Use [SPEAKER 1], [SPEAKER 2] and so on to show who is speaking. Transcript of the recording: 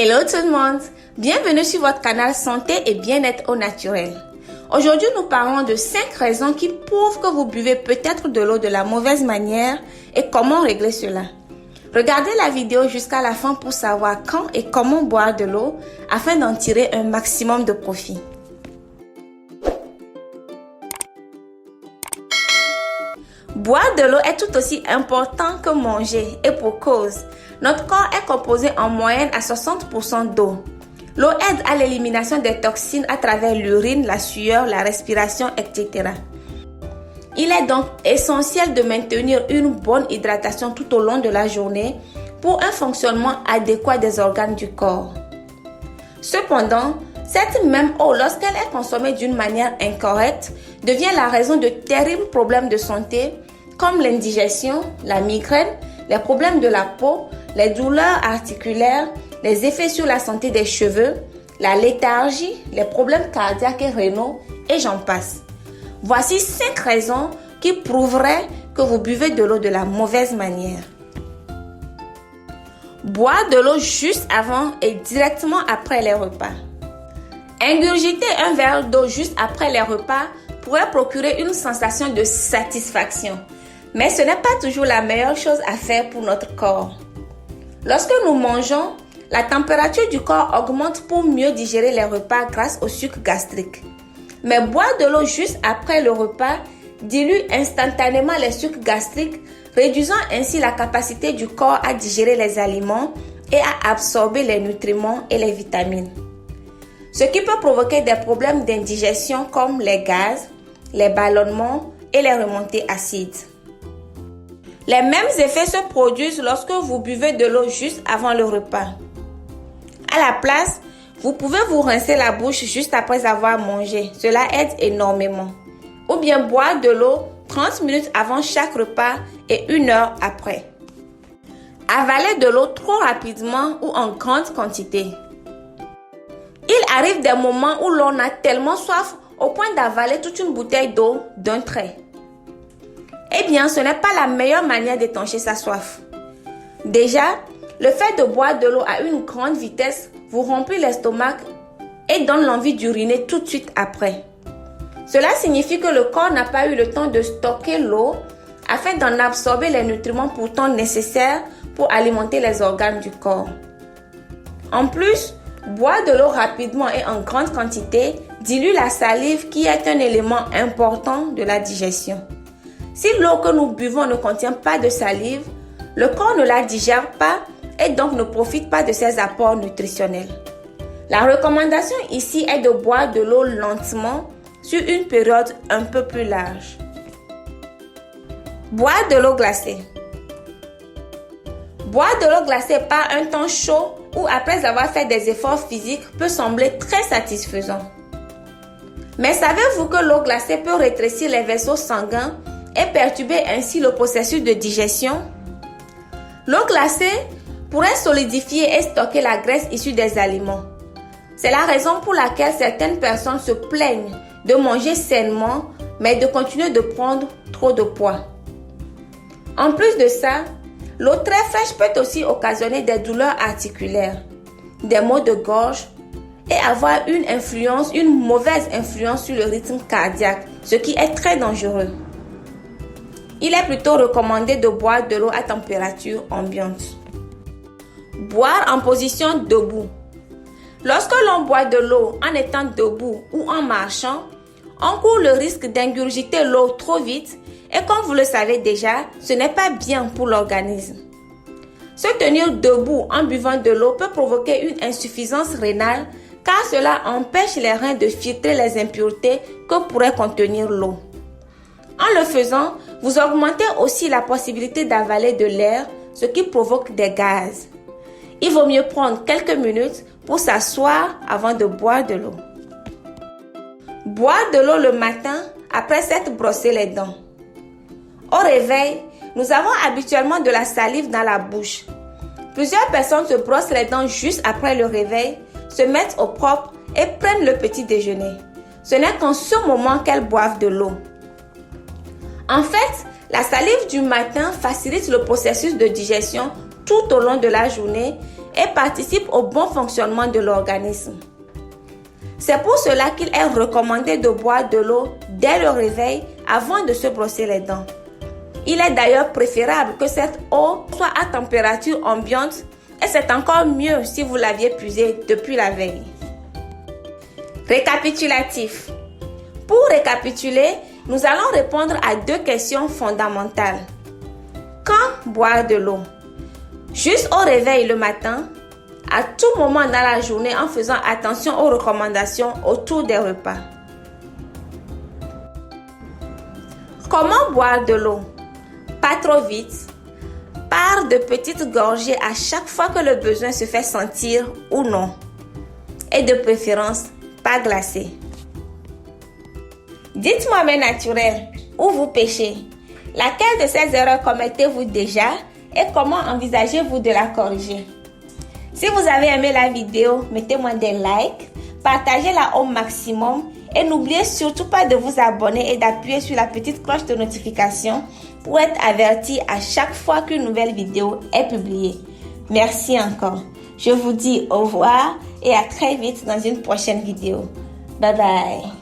[SPEAKER 1] Hello tout le monde, bienvenue sur votre canal Santé et Bien-être au naturel. Aujourd'hui, nous parlons de 5 raisons qui prouvent que vous buvez peut-être de l'eau de la mauvaise manière et comment régler cela. Regardez la vidéo jusqu'à la fin pour savoir quand et comment boire de l'eau afin d'en tirer un maximum de profit. Boire de l'eau est tout aussi important que manger et pour cause. Notre corps est composé en moyenne à 60% d'eau. L'eau aide à l'élimination des toxines à travers l'urine, la sueur, la respiration, etc. Il est donc essentiel de maintenir une bonne hydratation tout au long de la journée pour un fonctionnement adéquat des organes du corps. Cependant, cette même eau, lorsqu'elle est consommée d'une manière incorrecte, devient la raison de terribles problèmes de santé comme l'indigestion, la migraine, les problèmes de la peau, les douleurs articulaires, les effets sur la santé des cheveux, la léthargie, les problèmes cardiaques et rénaux, et j'en passe. Voici 5 raisons qui prouveraient que vous buvez de l'eau de la mauvaise manière. Boire de l'eau juste avant et directement après les repas. Ingurgiter un verre d'eau juste après les repas pourrait procurer une sensation de satisfaction, mais ce n'est pas toujours la meilleure chose à faire pour notre corps. Lorsque nous mangeons, la température du corps augmente pour mieux digérer les repas grâce au sucre gastrique. Mais boire de l'eau juste après le repas dilue instantanément les sucres gastriques, réduisant ainsi la capacité du corps à digérer les aliments et à absorber les nutriments et les vitamines. Ce qui peut provoquer des problèmes d'indigestion comme les gaz, les ballonnements et les remontées acides. Les mêmes effets se produisent lorsque vous buvez de l'eau juste avant le repas. À la place, vous pouvez vous rincer la bouche juste après avoir mangé. Cela aide énormément. Ou bien boire de l'eau 30 minutes avant chaque repas et 1 heure après. Avaler de l'eau trop rapidement ou en grande quantité. Il arrive des moments où l'on a tellement soif au point d'avaler toute une bouteille d'eau d'un trait. Eh bien, ce n'est pas la meilleure manière d'étancher sa soif. Déjà, le fait de boire de l'eau à une grande vitesse vous remplit l'estomac et donne l'envie d'uriner tout de suite après. Cela signifie que le corps n'a pas eu le temps de stocker l'eau afin d'en absorber les nutriments pourtant nécessaires pour alimenter les organes du corps. En plus, boire de l'eau rapidement et en grande quantité dilue la salive qui est un élément important de la digestion. Si l'eau que nous buvons ne contient pas de salive, le corps ne la digère pas et donc ne profite pas de ses apports nutritionnels. La recommandation ici est de boire de l'eau lentement sur une période un peu plus large. Boire de l'eau glacée. Boire de l'eau glacée par un temps chaud ou après avoir fait des efforts physiques peut sembler très satisfaisant. Mais savez-vous que l'eau glacée peut rétrécir les vaisseaux sanguins et perturber ainsi le processus de digestion? L'eau glacée pourrait solidifier et stocker la graisse issue des aliments. C'est la raison pour laquelle certaines personnes se plaignent de manger sainement, mais de continuer de prendre trop de poids. En plus de ça, l'eau très fraîche peut aussi occasionner des douleurs articulaires, des maux de gorge et avoir une mauvaise influence sur le rythme cardiaque, ce qui est très dangereux. Il est plutôt recommandé de boire de l'eau à température ambiante. Boire en position debout. Lorsque l'on boit de l'eau en étant debout ou en marchant, on court le risque d'ingurgiter l'eau trop vite et comme vous le savez déjà, ce n'est pas bien pour l'organisme. Se tenir debout en buvant de l'eau peut provoquer une insuffisance rénale car cela empêche les reins de filtrer les impuretés que pourrait contenir l'eau. En le faisant, vous augmentez aussi la possibilité d'avaler de l'air, ce qui provoque des gaz. Il vaut mieux prendre quelques minutes pour s'asseoir avant de boire de l'eau. Boire de l'eau le matin après s'être brossé les dents. Au réveil, nous avons habituellement de la salive dans la bouche. Plusieurs personnes se brossent les dents juste après le réveil, se mettent au propre et prennent le petit déjeuner. Ce n'est qu'en ce moment qu'elles boivent de l'eau. En fait, la salive du matin facilite le processus de digestion tout au long de la journée et participe au bon fonctionnement de l'organisme. C'est pour cela qu'il est recommandé de boire de l'eau dès le réveil avant de se brosser les dents. Il est d'ailleurs préférable que cette eau soit à température ambiante et c'est encore mieux si vous l'aviez puisée depuis la veille. Récapitulatif. Pour récapituler, nous allons répondre à 2 questions fondamentales. Quand boire de l'eau? Juste au réveil le matin, à tout moment dans la journée en faisant attention aux recommandations autour des repas. Comment boire de l'eau? Pas trop vite. Par de petites gorgées à chaque fois que le besoin se fait sentir ou non. Et de préférence, pas glacée. Dites-moi mes naturels, où vous péchez? Laquelle de ces erreurs commettez-vous déjà et comment envisagez-vous de la corriger? Si vous avez aimé la vidéo, mettez-moi des likes, partagez-la au maximum et n'oubliez surtout pas de vous abonner et d'appuyer sur la petite cloche de notification pour être averti à chaque fois qu'une nouvelle vidéo est publiée. Merci encore. Je vous dis au revoir et à très vite dans une prochaine vidéo. Bye bye.